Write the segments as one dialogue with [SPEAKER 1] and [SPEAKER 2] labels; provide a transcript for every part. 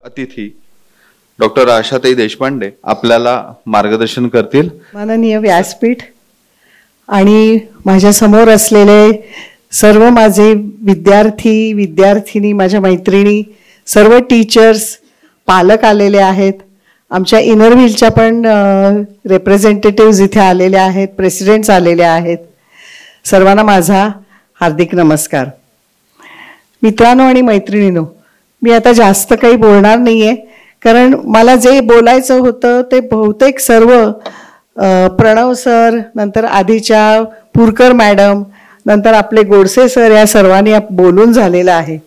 [SPEAKER 1] अतिथी डॉक्टर आशाताई देशपांडे आपल्याला मार्गदर्शन करतील.
[SPEAKER 2] माननीय व्यासपीठ आणि माझ्या समोर असलेले सर्व माझे विद्यार्थी विद्यार्थिनी, माझ्या मैत्रिणी, सर्व टीचर्स, पालक आलेले आहेत. आमच्या इनरव्हीलच्या पण रिप्रेझेंटेटिव्हज इथे आलेले आहेत, प्रेसिडेंट्स आलेले आहेत. सर्वांना माझा हार्दिक नमस्कार. मित्रांनो आणि मैत्रिणींनो, मी आता जास्त काही बोलणार नाहीये, कारण मला जे बोलायचं होतं ते बहुतेक सर्व प्रणव सर, नंतर आधीच्या पुरकर मॅडम, नंतर आपले गोडसे सर या सर्वांनी बोलून झालेलं आहे.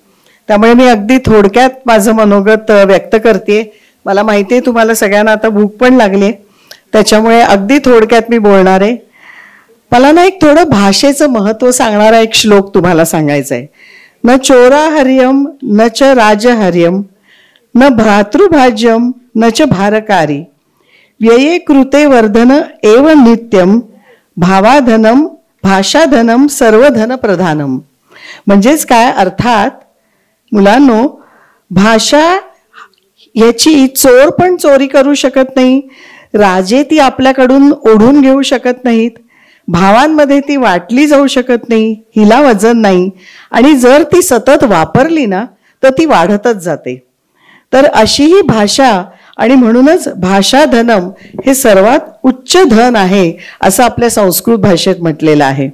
[SPEAKER 2] त्यामुळे मी अगदी थोडक्यात माझं मनोगत व्यक्त करते. मला माहिती आहे तुम्हाला सगळ्यांना आता भूक पण लागली, त्याच्यामुळे अगदी थोडक्यात मी बोलणार आहे. मला ना एक थोडं भाषेचं महत्त्व सांगणारा एक श्लोक तुम्हाला सांगायचा आहे. न चोराहर्यम न च राजहर्यम न भ्रातृभाज्यम न च भारकारी व्यये कृते वर्धन एव नित्यम भावाधनम भाषाधनम सर्वधन प्रधानम. म्हणजेच काय, अर्थात मुलांनो, भाषा याची चोर पण चोरी करू शकत नाही, राजे ती आपल्याकडून ओढून घेऊ शकत नाहीत, भावांमध्ये ती वाटली जाऊ शकत नाही, हिला वजन नाही, आणि जर ती सतत वापरली ना तर ती वाढतच जाते. तर अशी ही भाषा, आणि म्हणूनच भाषा धनम हे सर्वात उच्च धन आहे असं आपल्या संस्कृत भाषेत म्हटलेलं आहे.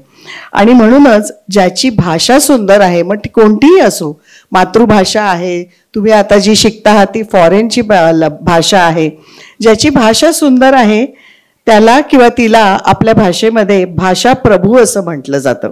[SPEAKER 2] आणि म्हणूनच ज्याची भाषा सुंदर आहे, मग ती कोणतीही असो, मातृभाषा आहे, तुम्ही आता जी शिकता आहात ती फॉरेनची भाषा आहे, ज्याची भाषा सुंदर आहे त्याला किंवा तिला आपल्या भाषेमध्ये भाषा प्रभू असं म्हटलं जातं.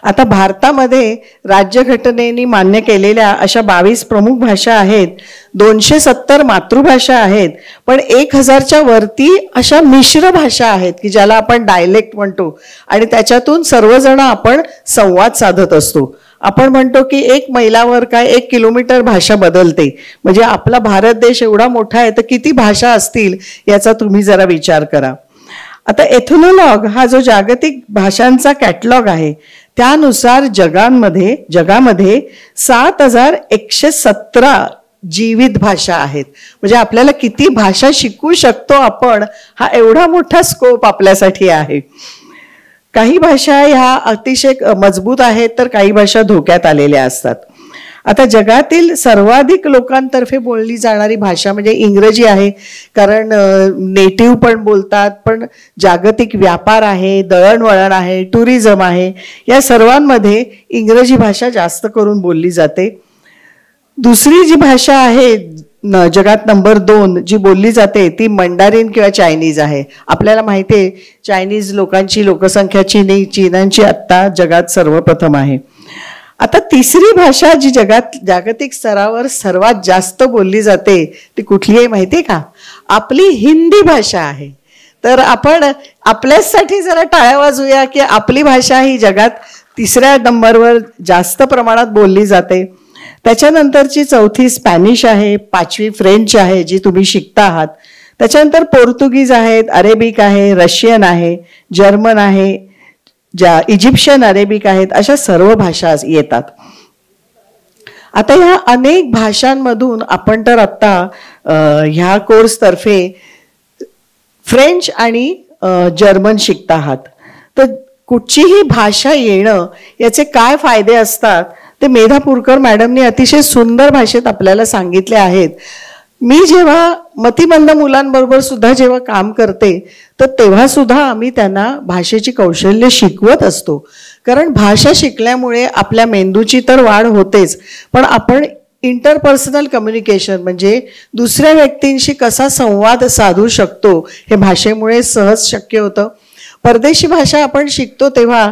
[SPEAKER 2] आता भारतामध्ये राज्यघटनेने मान्य केलेल्या अशा 22 प्रमुख भाषा आहेत, 270 मातृभाषा आहेत, पण 1000च्या वरती अशा मिश्र भाषा आहेत की ज्याला आपण डायलेक्ट म्हणतो, आणि त्याच्यातून सर्वजण आपण संवाद साधत असतो. आपण म्हणतो की 1 मैलावर काय 1 किलोमीटर भाषा बदलते. म्हणजे आपला भारत देश एवढा मोठा आहे तर किती भाषा असतील याचा तुम्ही जरा विचार करा. आता एथनॉलॉग हा जो जागतिक भाषांचा कॅटलॉग आहे, त्यानुसार जगामध्ये 7117 जीवित भाषा आहेत. म्हणजे आपल्याला किती भाषा शिकू शकतो आपण, हा एवढा मोठा स्कोप आपल्यासाठी आहे. काही भाषा ह्या अतिशय मजबूत आहेत तर काही भाषा धोक्यात आलेल्या असतात. आता जगातील सर्वाधिक लोकांतर्फे बोलली जाणारी भाषा म्हणजे इंग्रजी आहे, कारण नेटिव्ह पण बोलतात, पण जागतिक व्यापार आहे, दळणवळण आहे, टुरिझम आहे, या सर्वांमध्ये इंग्रजी भाषा जास्त करून बोलली जाते. दुसरी जी भाषा आहे जगात नंबर 2 जी बोलली जाते ती मंडारिन किंवा चायनीज आहे. आपल्याला माहिती आहे चायनीज लोकांची लोकसंख्या चीनांची आत्ता जगात सर्वप्रथम आहे. आता तिसरी भाषा जी जागतिक स्तरावर सर्वात जास्त बोलली जाते ती कुठली आहे माहिती आहे का? आपली हिंदी भाषा आहे. तर आपण आपल्यासाठी जरा टाळ्या वाजवूया की आपली भाषा ही जगात 3ऱ्या नंबरवर जास्त प्रमाणात बोलली जाते. त्याच्यानंतरची 4थी स्पॅनिश आहे, 5वी फ्रेंच आहे जी तुम्ही शिकता आहात, त्याच्यानंतर पोर्तुगीज आहेत, अरेबिक आहे, रशियन आहे, जर्मन आहे, इजिप्शियन अरेबिक आहेत, अशा सर्व भाषा येतात. आता ह्या अनेक भाषांमधून आपण तर आता ह्या कोर्सतर्फे फ्रेंच आणि जर्मन शिकता आहात. तर कुठचीही भाषा येणं याचे काय फायदे असतात ते मेधा पुरकर मॅडमनी अतिशय सुंदर भाषेत आपल्याला सांगितले आहेत. मी जेव्हा मतिमंद मुलांबरोबर सुद्धा जेव्हा काम करते तर तेव्हा सुद्धा आम्ही त्यांना भाषेची कौशल्य शिकवत असतो. कारण भाषा शिकल्यामुळे आपल्या मेंदूची तर वाढ होतेच, पण आपण इंटरपर्सनल कम्युनिकेशन म्हणजे दुसऱ्या व्यक्तींशी कसा संवाद साधू शकतो हे भाषेमुळे सहज शक्य होतं. परदेशी भाषा आपण शिकतो तेव्हा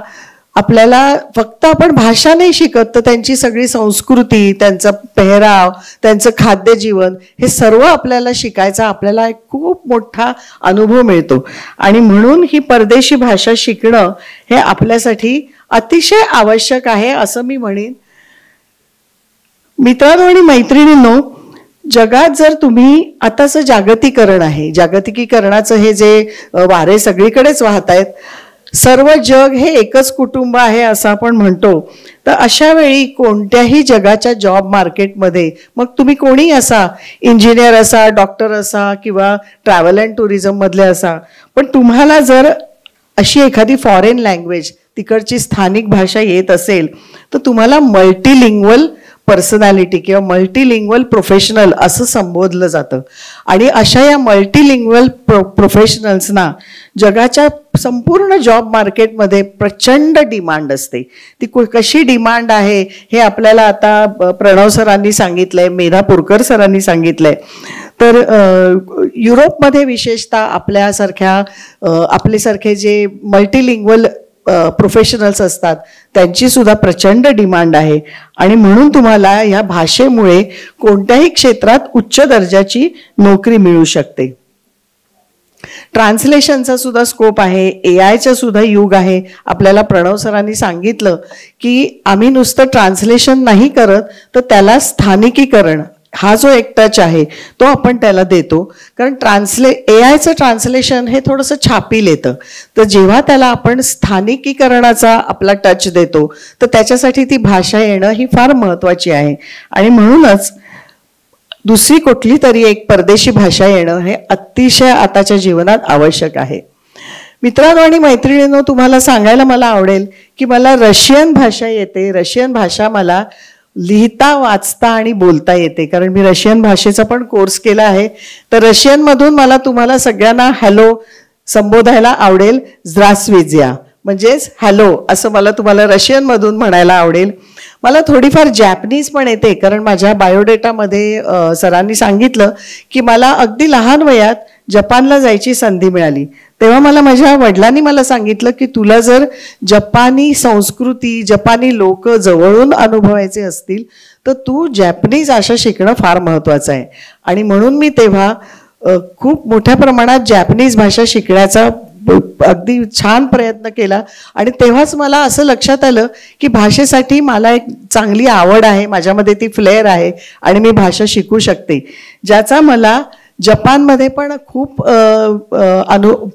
[SPEAKER 2] आपल्याला फक्त आपण भाषा नाही शिकत, तर त्यांची सगळी संस्कृती, त्यांचा पेहराव, त्यांचं खाद्यजीवन हे सर्व आपल्याला शिकायचा आपल्याला एक खूप मोठा अनुभव मिळतो. आणि म्हणून ही परदेशी भाषा शिकणं हे आपल्यासाठी अतिशय आवश्यक आहे असं मी म्हणेन. मित्रांनो आणि मैत्रिणींनो, जगात जर तुम्ही आताचं जागतिकीकरण आहे, जागतिकीकरणाचं हे जे वारे सगळीकडेच वाहत आहेत, सर्व जग हे एकच कुटुंब आहे असं आपण म्हणतो, तर अशा वेळी कोणत्याही जगाच्या जॉब मार्केटमध्ये मग तुम्ही कोणी असा, इंजिनियर असा, डॉक्टर असा किंवा ट्रॅव्हल अँड टुरिझममधले असा, पण तुम्हाला जर अशी एखादी फॉरेन लँग्वेज, तिकडची स्थानिक भाषा येत असेल तर तुम्हाला मल्टीलिंग्वल पर्सनॅलिटी किंवा मल्टीलिंग्वल प्रोफेशनल असं संबोधलं जातं. आणि अशा या मल्टीलिंग्वल प्रोफेशनल्सना जगाच्या संपूर्ण जॉब मार्केटमध्ये प्रचंड डिमांड असते. ती कशी डिमांड आहे हे आपल्याला आता प्रणव सरांनी सांगितलंय, मेधा पुरकर सरांनी सांगितलंय. तर युरोपमध्ये विशेषतः आपल्यासारखे जे मल्टीलिंग्वल प्रोफेशनल्स असतात त्यांची सुद्धा प्रचंड डिमांड आहे. आणि म्हणून तुम्हाला या भाषेमुळे कोणत्याही क्षेत्रात उच्च दर्जाची नोकरी मिळू शकते. ट्रान्सलेशनचा सुद्धा स्कोप आहे, AI सुद्धा युग आहे. आपल्याला प्रणव सरांनी सांगितलं की आम्ही नुसतं ट्रान्सलेशन नाही करत, तर त्याला स्थानिकीकरण हा जो एक टच आहे तो आपण त्याला देतो. कारण AI ट्रान्सलेशन हे थोडंसं छापील येतं, तर जेव्हा त्याला आपण स्थानिकीकरणाचा आपला टच देतो तर त्याच्यासाठी ती भाषा येणं ही फार महत्त्वाची आहे. आणि म्हणूनच दुसरी कुठली तरी एक परदेशी भाषा येणं हे अतिशय आताच्या जीवनात आवश्यक आहे. मित्रांनो आणि मैत्रिणींनो, तुम्हाला सांगायला मला आवडेल की मला रशियन भाषा येते. रशियन भाषा मला लिहिता, वाचता आणि बोलता येते, कारण मी रशियन भाषेचा पण कोर्स केला आहे. तर रशियनमधून मला तुम्हाला सगळ्यांना हॅलो संबोधायला आवडेल. ज्रास्विज्या म्हणजेच हॅलो असं मला तुम्हाला रशियनमधून म्हणायला आवडेल. मला थोडीफार जॅपनीज पण येते, कारण माझ्या बायोडेटामध्ये सरांनी सांगितलं की मला अगदी लहान वयात जपानला जायची संधी मिळाली. तेव्हा माझ्या वडिलांनी मला सांगितलं की तुला जर जपानी संस्कृती, जपानी लोक जवळून अनुभवायचे असतील तर तू जॅपनीज भाषा शिकणं फार महत्त्वाचं आहे. आणि म्हणून मी तेव्हा खूप मोठ्या प्रमाणात जॅपनीज भाषा शिकण्याचा अगदी छान प्रयत्न केला. आणि तेव्हाच मला असं लक्षात आलं की भाषेसाठी मला एक चांगली आवड आहे, माझ्यामध्ये ती फ्लेअर आहे आणि मी भाषा शिकू शकते, ज्याचा मला जपानमध्ये पण खूप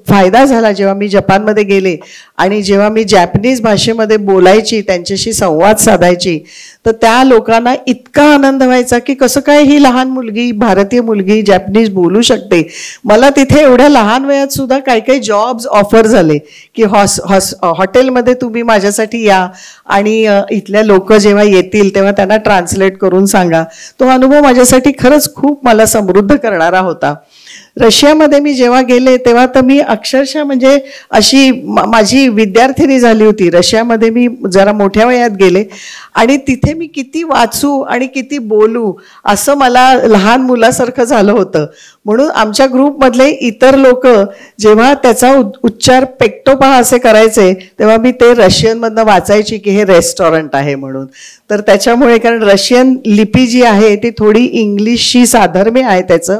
[SPEAKER 2] फायदा झाला. जेव्हा मी जपानमध्ये गेले आणि जेव्हा मी जॅपनीज भाषेमध्ये बोलायची, त्यांच्याशी संवाद साधायची, तर त्या लोकांना इतका आनंद व्हायचा की कसं काय ही लहान मुलगी, भारतीय मुलगी जॅपनीज बोलू शकते. मला तिथे एवढ्या लहान वयात सुद्धा काही जॉब्स ऑफर झाले की हॉटेलमध्ये तुम्ही माझ्यासाठी या आणि इथल्या लोक जेव्हा येतील तेव्हा त्यांना ट्रान्सलेट करून सांगा. तो अनुभव माझ्यासाठी खरंच खूप मला समृद्ध करणारा होता. रशियामध्ये मी जेव्हा गेले तेव्हा तर मी अक्षरशः म्हणजे अशी माझी विद्यार्थिनी झाली होती. रशियामध्ये मी जरा मोठ्या वयात गेले आणि तिथे मी किती वाचू आणि किती बोलू असं मला लहान मुलासारखं झालं होतं. म्हणून आमच्या ग्रुपमधले इतर लोक जेव्हा त्याचा उच्चार पेक्टोपा असे करायचे तेव्हा मी ते रशियनमधनं वाचायची की हे रेस्टॉरंट आहे म्हणून. तर त्याच्यामुळे, कारण रशियन लिपी जी आहे ती थोडी इंग्लिशशी साधर्म्य आहे त्याचं,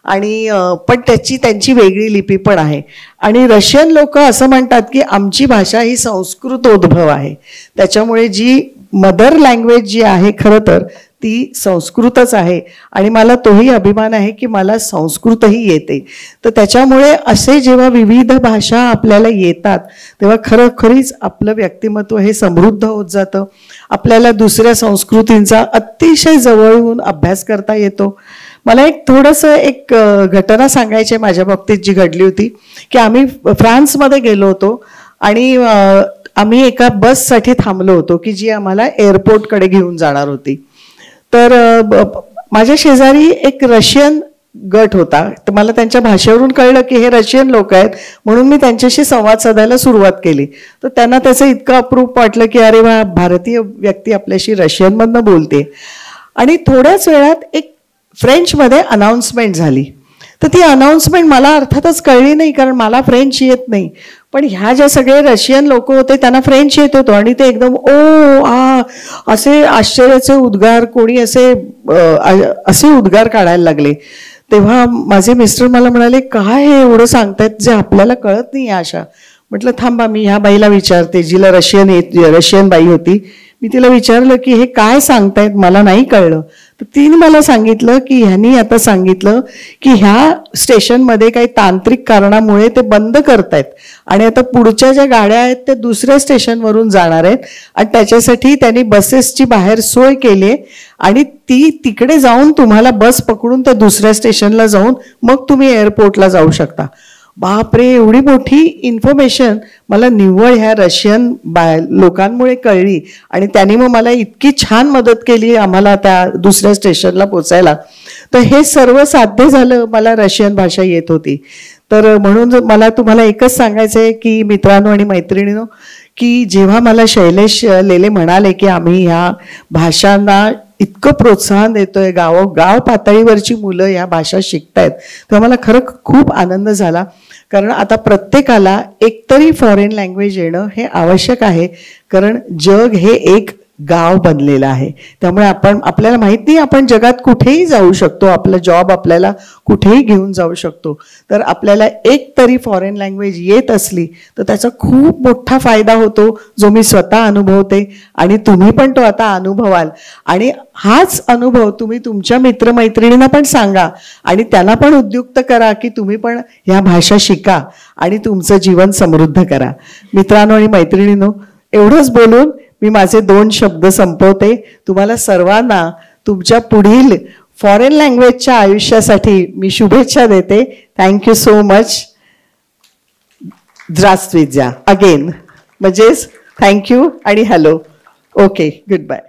[SPEAKER 2] आणि पण त्यांची वेगळी लिपी पण आहे. आणि रशियन लोक असं म्हणतात की आमची भाषा ही संस्कृतोद्भव आहे, त्याच्यामुळे जी मदर लँग्वेज जी आहे खरं तर ती संस्कृतच आहे. आणि मला तोही अभिमान आहे की मला संस्कृतही येते. तर त्याच्यामुळे असे जेव्हा विविध भाषा आपल्याला येतात तेव्हा खरोखरीच आपलं व्यक्तिमत्व हे समृद्ध होत जातं. आपल्याला दुसऱ्या संस्कृतींचा अतिशय जवळून अभ्यास करता येतो. मला एक घटना सांगायची माझ्या बाबतीत जी घडली होती की आम्ही फ्रान्समध्ये गेलो होतो आणि आम्ही एका बससाठी थांबलो होतो की जी आम्हाला एअरपोर्टकडे घेऊन जाणार होती. तर माझ्या शेजारी एक रशियन गट होता. तर मला त्यांच्या भाषेवरून कळलं की हे रशियन लोक आहेत, म्हणून मी त्यांच्याशी संवाद साधायला सुरुवात केली. तर त्यांना त्याचं इतकं अप्रूप वाटलं की अरे वा, भारतीय व्यक्ती आपल्याशी रशियनमधनं बोलते. आणि थोड्याच वेळात एक फ्रेंचमध्ये अनाउन्समेंट झाली. तर ती अनाउन्समेंट मला अर्थातच कळली नाही, कारण मला फ्रेंच येत नाही. पण ह्या ज्या सगळे रशियन लोक होते त्यांना फ्रेंच येत होतं आणि ते एकदम ओ आ असे आश्चर्याचे उद्गार, कोणी असे उद्गार काढायला लागले. तेव्हा माझे मिस्टर मला म्हणाले, काय हे एवढं सांगतायत जे आपल्याला कळत नाही आशा. म्हटलं थांबा, मी ह्या बाईला विचारते, जिला रशियन बाई होती. मी तिला विचारलं की हे काय सांगतायत, मला नाही कळलं. तर तिने मला सांगितलं की ह्यांनी आता सांगितलं की ह्या स्टेशनमध्ये काही तांत्रिक कारणामुळे ते बंद करतायत आणि आता पुढच्या ज्या गाड्या आहेत त्या दुसऱ्या स्टेशनवरून जाणार आहेत आणि त्याच्यासाठी त्यांनी बसेसची बाहेर सोय केली आहे आणि ती तिकडे जाऊन तुम्हाला बस पकडून त्या दुसऱ्या स्टेशनला जाऊन मग तुम्ही एअरपोर्टला जाऊ शकता. बापरे, एवढी मोठी इन्फॉर्मेशन मला निव्वळ ह्या रशियन लोकांमुळे कळली आणि त्यांनी मग मला इतकी छान मदत केली आम्हाला त्या दुसऱ्या स्टेशनला पोचायला. तर हे सर्व साध्य झालं, मला रशियन भाषा येत होती. तर म्हणून मला तुम्हाला एकच सांगायचं आहे की मित्रांनो आणि मैत्रिणींनो, की जेव्हा मला शैलेश लेले म्हणाले की आम्ही ह्या भाषांना इतकं प्रोत्साहन देतोय, गाव पातळीवरची मुलं ह्या भाषा शिकतायत, तेव्हा मला खरं खूप आनंद झाला. कारण आता प्रत्येकाला एकतरी फॉरेन लँग्वेज येणं हे आवश्यक आहे, कारण जग हे एक गाव बनलेलं आहे. त्यामुळे आपल्याला माहित नाही, आपण जगात कुठेही जाऊ शकतो, आपला जॉब आपल्याला कुठेही घेऊन जाऊ शकतो. तर आपल्याला एक तरी फॉरेन लँग्वेज येत असली तर त्याचा खूप मोठा फायदा होतो, जो मी स्वतः अनुभवते आणि तुम्ही पण तो आता अनुभवाल. आणि हाच अनुभव तुम्ही तुमच्या मित्रमैत्रिणींना पण सांगा आणि त्यांना पण उद्युक्त करा की तुम्ही पण ह्या भाषा शिका आणि तुमचं जीवन समृद्ध करा. मित्रांनो आणि मैत्रिणींनो, एवढंच बोलून मी माझे 2 शब्द संपवते. तुम्हाला सर्वांना तुमच्या पुढील फॉरेन लँग्वेजच्या आयुष्यासाठी मी शुभेच्छा देते. Thank you so much. द्रास्त्विजा अगेन, म्हणजेच थँक्यू आणि हॅलो. Okay, good bye.